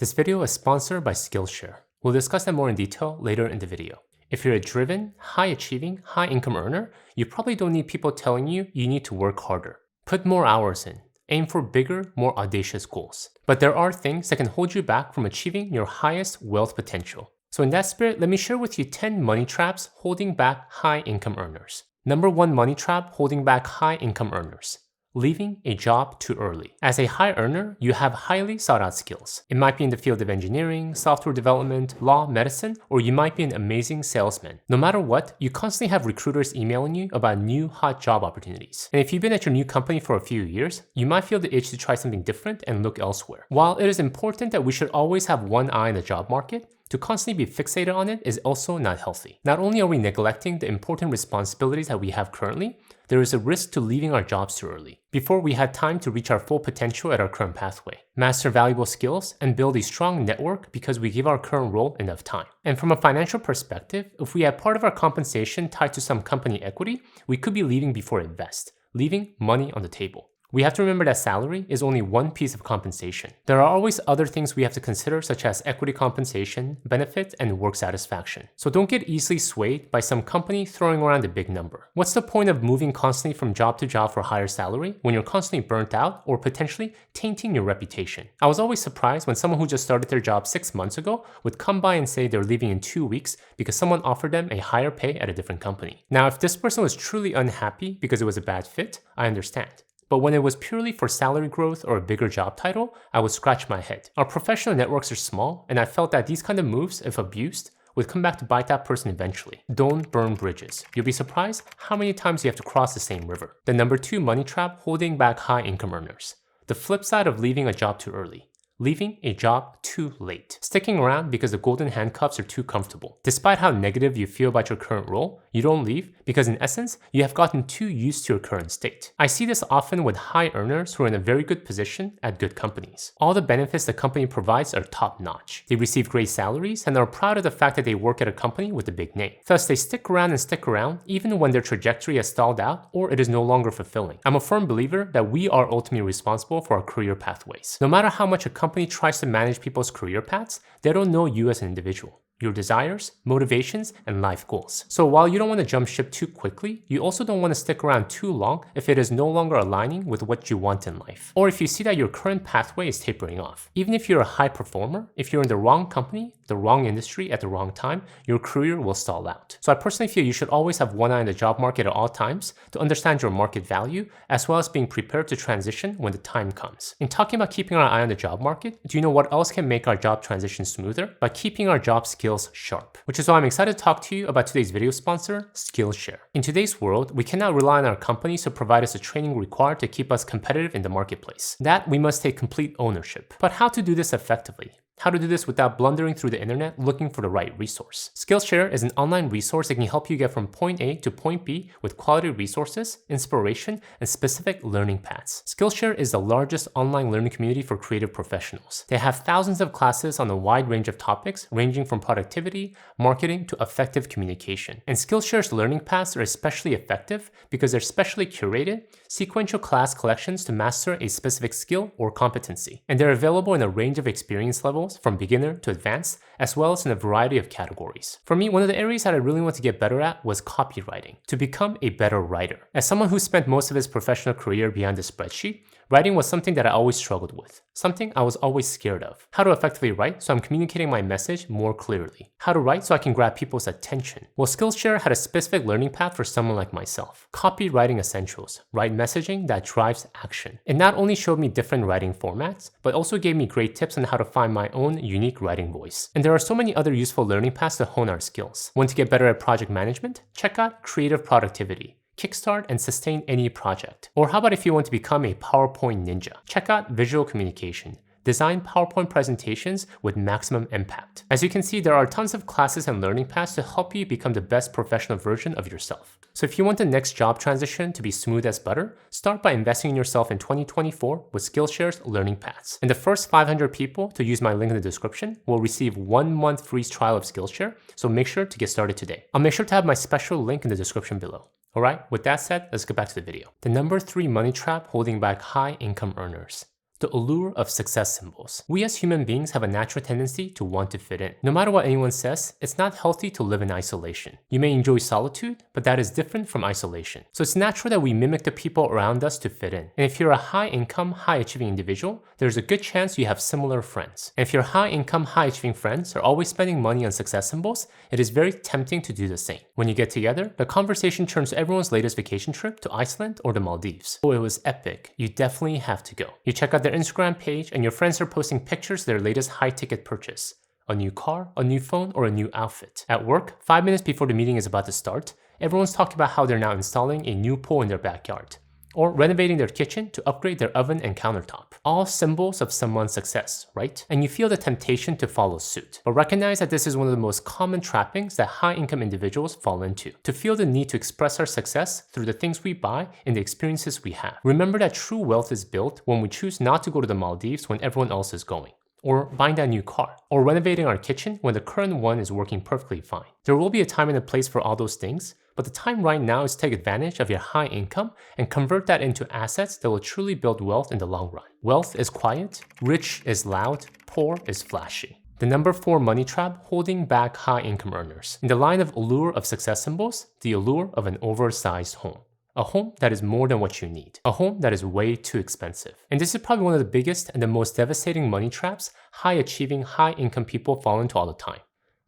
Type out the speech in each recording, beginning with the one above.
This video is sponsored by Skillshare. We'll discuss that more in detail later in the video. If you're a driven, high-achieving, high-income earner, you probably don't need people telling you need to work harder. Put more hours in. Aim for bigger, more audacious goals. But there are things that can hold you back from achieving your highest wealth potential. So in that spirit, let me share with you 10 money traps holding back high-income earners. Number 1 money trap holding back high-income earners: leaving a job too early. As a high earner, you have highly sought out skills. It might be in the field of engineering, software development, law, medicine, or you might be an amazing salesman. No matter what, you constantly have recruiters emailing you about new hot job opportunities. And if you've been at your new company for a few years, you might feel the itch to try something different and look elsewhere. While it is important that we should always have one eye on the job market, to constantly be fixated on it is also not healthy. Not only are we neglecting the important responsibilities that we have currently, there is a risk to leaving our jobs too early, before we had time to reach our full potential at our current pathway, master valuable skills, and build a strong network because we give our current role enough time. And from a financial perspective, if we have part of our compensation tied to some company equity, we could be leaving before it vests, leaving money on the table. We have to remember that salary is only one piece of compensation. There are always other things we have to consider, such as equity compensation, benefits, and work satisfaction. So don't get easily swayed by some company throwing around a big number. What's the point of moving constantly from job to job for higher salary when you're constantly burnt out or potentially tainting your reputation? I was always surprised when someone who just started their job 6 months ago would come by and say they're leaving in 2 weeks because someone offered them a higher pay at a different company. Now, if this person was truly unhappy because it was a bad fit, I understand. But when it was purely for salary growth or a bigger job title, I would scratch my head. Our professional networks are small, and I felt that these kind of moves, if abused, would come back to bite that person eventually. Don't burn bridges. You'll be surprised how many times you have to cross the same river. The number 2 money trap holding back high-income earners: the flip side of leaving a job too early. Leaving a job too late. Sticking around because the golden handcuffs are too comfortable. Despite how negative you feel about your current role, you don't leave because in essence, you have gotten too used to your current state. I see this often with high earners who are in a very good position at good companies. All the benefits the company provides are top notch. They receive great salaries and are proud of the fact that they work at a company with a big name. Thus, they stick around even when their trajectory has stalled out or it is no longer fulfilling. I'm a firm believer that we are ultimately responsible for our career pathways. No matter how much a company tries to manage people's career paths, they don't know you as an individual, your desires, motivations, and life goals. So while you don't want to jump ship too quickly, you also don't want to stick around too long if it is no longer aligning with what you want in life, or if you see that your current pathway is tapering off. Even if you're a high performer, if you're in the wrong company, the wrong industry at the wrong time, your career will stall out. So I personally feel you should always have one eye on the job market at all times to understand your market value, as well as being prepared to transition when the time comes. In talking about keeping our eye on the job market, do you know what else can make our job transition smoother? By keeping our job skills sharp. Which is why I'm excited to talk to you about today's video sponsor, Skillshare. In today's world, we cannot rely on our companies to provide us the training required to keep us competitive in the marketplace. That we must take complete ownership. But how to do this effectively? How to do this without blundering through the internet looking for the right resource. Skillshare is an online resource that can help you get from point A to point B with quality resources, inspiration, and specific learning paths. Skillshare is the largest online learning community for creative professionals. They have thousands of classes on a wide range of topics ranging from productivity, marketing, to effective communication. And Skillshare's learning paths are especially effective because they're specially curated, sequential class collections to master a specific skill or competency. And they're available in a range of experience levels from beginner to advanced, as well as in a variety of categories. For me, one of the areas that I really want to get better at was copywriting, to become a better writer. As someone who spent most of his professional career behind a spreadsheet, writing was something that I always struggled with, something I was always scared of. How to effectively write so I'm communicating my message more clearly. How to write so I can grab people's attention. Well, Skillshare had a specific learning path for someone like myself. Copywriting essentials, write messaging that drives action. It not only showed me different writing formats, but also gave me great tips on how to find my own unique writing voice. And there are so many other useful learning paths to hone our skills. Want to get better at project management? Check out Creative Productivity. Kickstart and sustain any project. Or how about if you want to become a PowerPoint ninja? Check out Visual Communication. Design PowerPoint presentations with maximum impact. As you can see, there are tons of classes and learning paths to help you become the best professional version of yourself. So if you want the next job transition to be smooth as butter, start by investing in yourself in 2024 with Skillshare's learning paths. And the first 500 people to use my link in the description will receive 1 month free trial of Skillshare, so make sure to get started today. I'll make sure to have my special link in the description below. Alright, with that said, let's get back to the video. The number 3 money trap holding back high income earners: The allure of success symbols. We as human beings have a natural tendency to want to fit in. No matter what anyone says, it's not healthy to live in isolation. You may enjoy solitude, but that is different from isolation. So it's natural that we mimic the people around us to fit in. And if you're a high-income, high-achieving individual, there's a good chance you have similar friends. And if your high-income, high-achieving friends are always spending money on success symbols, it is very tempting to do the same. When you get together, the conversation turns to everyone's latest vacation trip to Iceland or the Maldives. Oh, it was epic. You definitely have to go. You check out their Instagram page and your friends are posting pictures of their latest high-ticket purchase. A new car, a new phone, or a new outfit. At work, 5 minutes before the meeting is about to start, everyone's talking about how they're now installing a new pool in their backyard. Or renovating their kitchen to upgrade their oven and countertop. All symbols of someone's success, right? And you feel the temptation to follow suit. But recognize that this is one of the most common trappings that high-income individuals fall into. To feel the need to express our success through the things we buy and the experiences we have. Remember that true wealth is built when we choose not to go to the Maldives when everyone else is going. Or buying that new car, or renovating our kitchen when the current one is working perfectly fine. There will be a time and a place for all those things, but the time right now is to take advantage of your high income and convert that into assets that will truly build wealth in the long run. Wealth is quiet, rich is loud, poor is flashy. The number 4 money trap holding back high income earners. In the line of allure of success symbols, the allure of an oversized home. A home that is more than what you need. A home that is way too expensive. And this is probably one of the biggest and the most devastating money traps high-achieving, high-income people fall into all the time.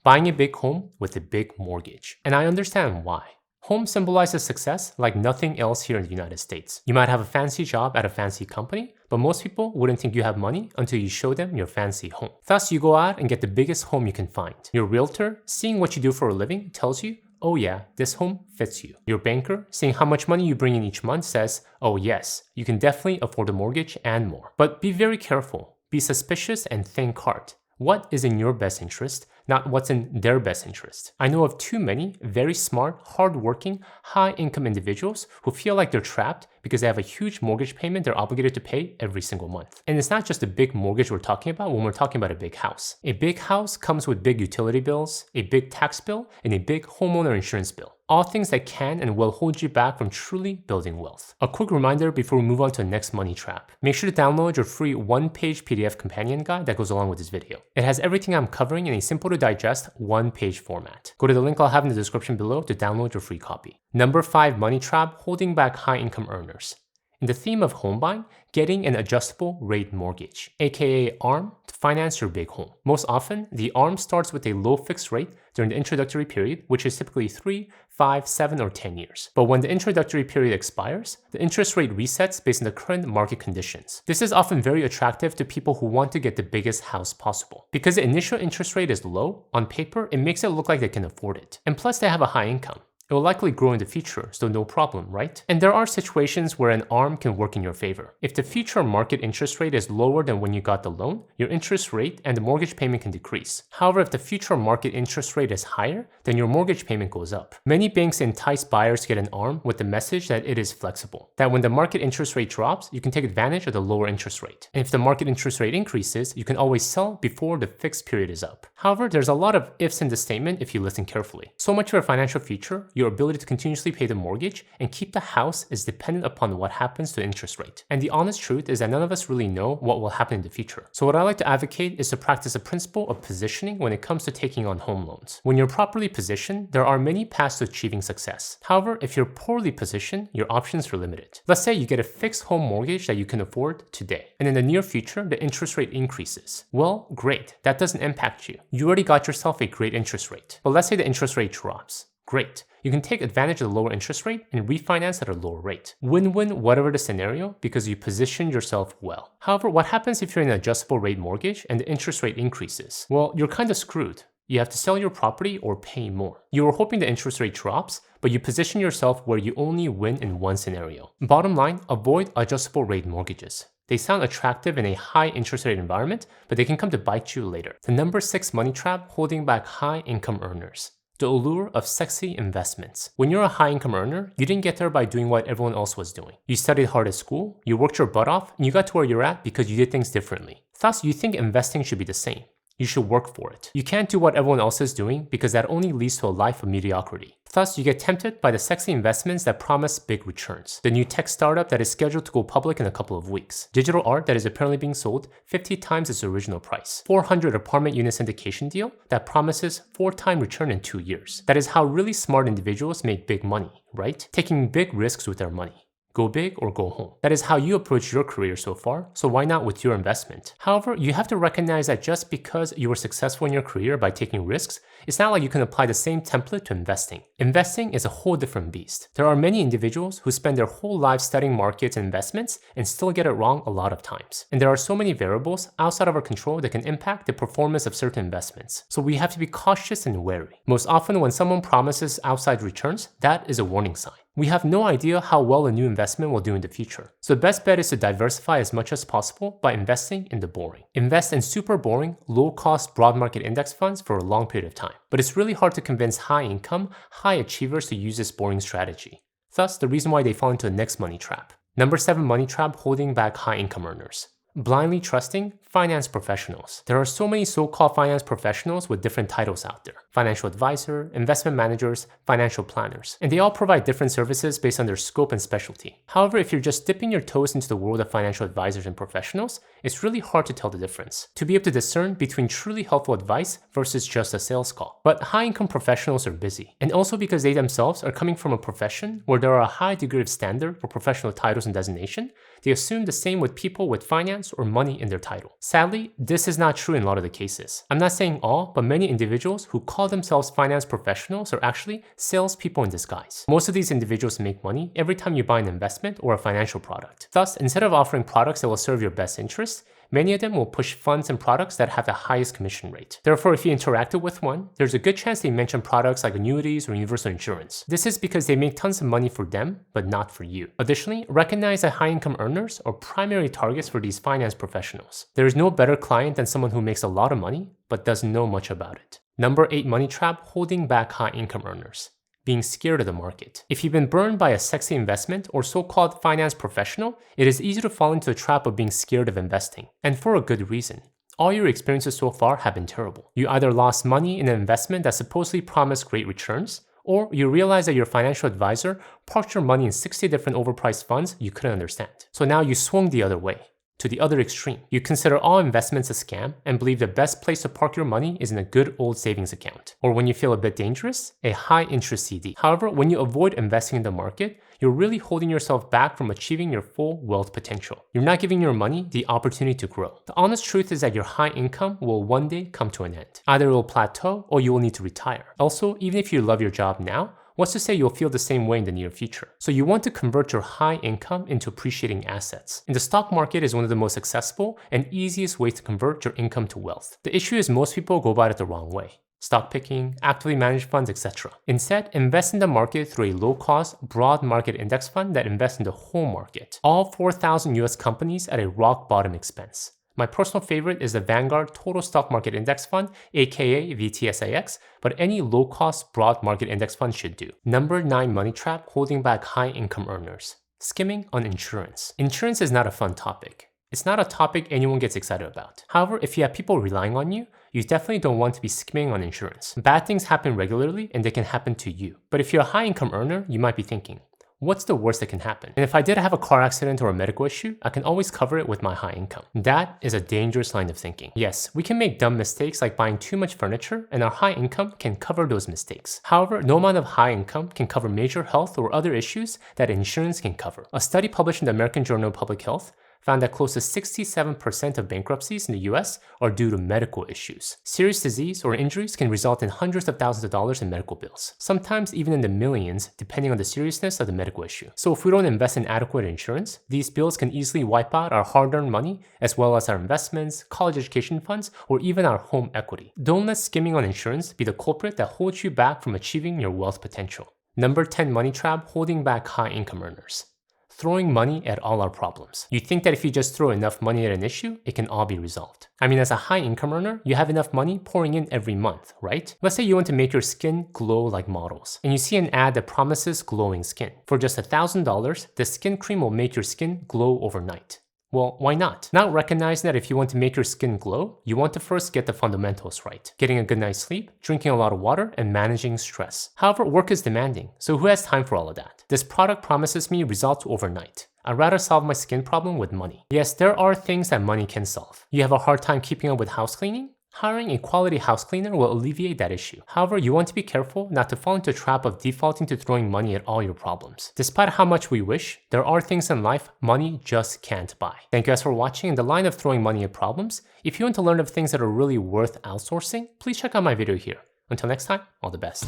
Buying a big home with a big mortgage. And I understand why. Home symbolizes success like nothing else here in the United States. You might have a fancy job at a fancy company, but most people wouldn't think you have money until you show them your fancy home. Thus, you go out and get the biggest home you can find. Your realtor, seeing what you do for a living, tells you, oh yeah, this home fits you. Your banker, seeing how much money you bring in each month, says, oh yes, you can definitely afford a mortgage and more. But be very careful. Be suspicious and think hard. What is in your best interest, not what's in their best interest? I know of too many very smart, hardworking, high-income individuals who feel like they're trapped because they have a huge mortgage payment they're obligated to pay every single month. And it's not just a big mortgage we're talking about when we're talking about a big house. A big house comes with big utility bills, a big tax bill, and a big homeowner insurance bill. All things that can and will hold you back from truly building wealth. A quick reminder before we move on to the next money trap. Make sure to download your free 1-page PDF companion guide that goes along with this video. It has everything I'm covering in a simple to digest 1-page format. Go to the link I'll have in the description below to download your free copy. Number 5 money trap holding back high income earners. In the theme of home buying, getting an adjustable rate mortgage, aka ARM, to finance your big home. Most often, the ARM starts with a low fixed rate during the introductory period, which is typically 3, 5, 7, or 10 years. But when the introductory period expires, the interest rate resets based on the current market conditions. This is often very attractive to people who want to get the biggest house possible. Because the initial interest rate is low, on paper, it makes it look like they can afford it. And plus, they have a high income. It will likely grow in the future, so no problem, right? And there are situations where an ARM can work in your favor. If the future market interest rate is lower than when you got the loan, your interest rate and the mortgage payment can decrease. However, if the future market interest rate is higher, then your mortgage payment goes up. Many banks entice buyers to get an ARM with the message that it is flexible, that when the market interest rate drops, you can take advantage of the lower interest rate. And if the market interest rate increases, you can always sell before the fixed period is up. However, there's a lot of ifs in this statement if you listen carefully. So much of your financial future, your ability to continuously pay the mortgage and keep the house is dependent upon what happens to the interest rate. And the honest truth is that none of us really know what will happen in the future. So what I like to advocate is to practice a principle of positioning when it comes to taking on home loans. When you're properly positioned, there are many paths to achieving success. However, if you're poorly positioned, your options are limited. Let's say you get a fixed home mortgage that you can afford today, and in the near future, the interest rate increases. Well, great, that doesn't impact you. You already got yourself a great interest rate. But let's say the interest rate drops. Great. You can take advantage of the lower interest rate and refinance at a lower rate. Win-win whatever the scenario because you positioned yourself well. However, what happens if you're in an adjustable rate mortgage and the interest rate increases? Well, you're kind of screwed. You have to sell your property or pay more. You were hoping the interest rate drops, but you position yourself where you only win in one scenario. Bottom line, avoid adjustable rate mortgages. They sound attractive in a high interest rate environment, but they can come to bite you later. The number 6 money trap holding back high income earners. The allure of sexy investments. When you're a high income earner, you didn't get there by doing what everyone else was doing. You studied hard at school, you worked your butt off, and you got to where you're at because you did things differently. Thus, you think investing should be the same. You should work for it. You can't do what everyone else is doing because that only leads to a life of mediocrity. Thus, you get tempted by the sexy investments that promise big returns. The new tech startup that is scheduled to go public in a couple of weeks. Digital art that is apparently being sold 50 times its original price. 400 apartment unit syndication deal that promises 4-time return in 2 years. That is how really smart individuals make big money, right? Taking big risks with their money. Go big or go home. That is how you approach your career so far, so why not with your investment? However, you have to recognize that just because you were successful in your career by taking risks, it's not like you can apply the same template to investing. Investing is a whole different beast. There are many individuals who spend their whole lives studying markets and investments and still get it wrong a lot of times. And there are so many variables outside of our control that can impact the performance of certain investments. So we have to be cautious and wary. Most often when someone promises outside returns, that is a warning sign. We have no idea how well a new investment will do in the future. So the best bet is to diversify as much as possible by investing in the boring. Invest in super boring, low-cost broad market index funds for a long period of time. But it's really hard to convince high-income, high achievers to use this boring strategy. Thus, the reason why they fall into the next money trap. Number 7 money trap holding back high-income earners. Blindly trusting finance professionals. There are so many so-called finance professionals with different titles out there. Financial advisor, investment managers, financial planners. And they all provide different services based on their scope and specialty. However, if you're just dipping your toes into the world of financial advisors and professionals, it's really hard to tell the difference. To be able to discern between truly helpful advice versus just a sales call. But high-income professionals are busy. And also because they themselves are coming from a profession where there are a high degree of standard for professional titles and designation, they assume the same with people with finance or money in their title. Sadly, this is not true in a lot of the cases. I'm not saying all, but many individuals who call themselves finance professionals are actually salespeople in disguise. Most of these individuals make money every time you buy an investment or a financial product. Thus, instead of offering products that will serve your best interests, many of them will push funds and products that have the highest commission rate. Therefore, if you interacted with one, there's a good chance they mention products like annuities or universal insurance. This is because they make tons of money for them, but not for you. Additionally, recognize that high-income earners are primary targets for these finance professionals. There is no better client than someone who makes a lot of money, but doesn't know much about it. Number 8 money trap holding back high-income earners. Being scared of the market. If you've been burned by a sexy investment or so-called finance professional, it is easy to fall into the trap of being scared of investing. And for a good reason. All your experiences so far have been terrible. You either lost money in an investment that supposedly promised great returns, or you realize that your financial advisor parked your money in 60 different overpriced funds you couldn't understand. So now you swung the other way. To the other extreme. You consider all investments a scam and believe the best place to park your money is in a good old savings account. Or when you feel a bit dangerous, a high interest CD. However, when you avoid investing in the market, you're really holding yourself back from achieving your full wealth potential. You're not giving your money the opportunity to grow. The honest truth is that your high income will one day come to an end. Either it will plateau or you will need to retire. Also, even if you love your job now, what's to say you'll feel the same way in the near future? So you want to convert your high income into appreciating assets. And the stock market is one of the most accessible and easiest ways to convert your income to wealth. The issue is most people go about it the wrong way. Stock picking, actively managed funds, etc. Instead, invest in the market through a low-cost, broad market index fund that invests in the whole market. All 4,000 US companies at a rock-bottom expense. My personal favorite is the Vanguard Total Stock Market Index Fund, aka VTSIX, but any low-cost broad market index fund should do. Number 9 money trap holding back high-income earners. Skimming on insurance. Insurance is not a fun topic. It's not a topic anyone gets excited about. However, if you have people relying on you, you definitely don't want to be skimming on insurance. Bad things happen regularly and they can happen to you. But if you're a high-income earner, you might be thinking, what's the worst that can happen? And if I did have a car accident or a medical issue, I can always cover it with my high income. That is a dangerous line of thinking. Yes, we can make dumb mistakes like buying too much furniture, and our high income can cover those mistakes. However, no amount of high income can cover major health or other issues that insurance can cover. A study published in the American Journal of Public Health found that close to 67% of bankruptcies in the US are due to medical issues. Serious disease or injuries can result in hundreds of thousands of dollars in medical bills, sometimes even in the millions depending on the seriousness of the medical issue. So if we don't invest in adequate insurance, these bills can easily wipe out our hard-earned money as well as our investments, college education funds, or even our home equity. Don't let skimming on insurance be the culprit that holds you back from achieving your wealth potential. Number 10 money trap holding back high-income earners. Throwing money at all our problems. You think that if you just throw enough money at an issue, it can all be resolved. I mean, as a high income earner, you have enough money pouring in every month, right? Let's say you want to make your skin glow like models, and you see an ad that promises glowing skin. For just $1,000, the skin cream will make your skin glow overnight. Well, why not? Now recognizing that if you want to make your skin glow, you want to first get the fundamentals right. Getting a good night's sleep, drinking a lot of water, and managing stress. However, work is demanding, so who has time for all of that? This product promises me results overnight. I'd rather solve my skin problem with money. Yes, there are things that money can solve. You have a hard time keeping up with house cleaning? Hiring a quality house cleaner will alleviate that issue. However, you want to be careful not to fall into the trap of defaulting to throwing money at all your problems. Despite how much we wish, there are things in life money just can't buy. Thank you guys for watching. In the line of throwing money at problems, if you want to learn of things that are really worth outsourcing, please check out my video here. Until next time, all the best.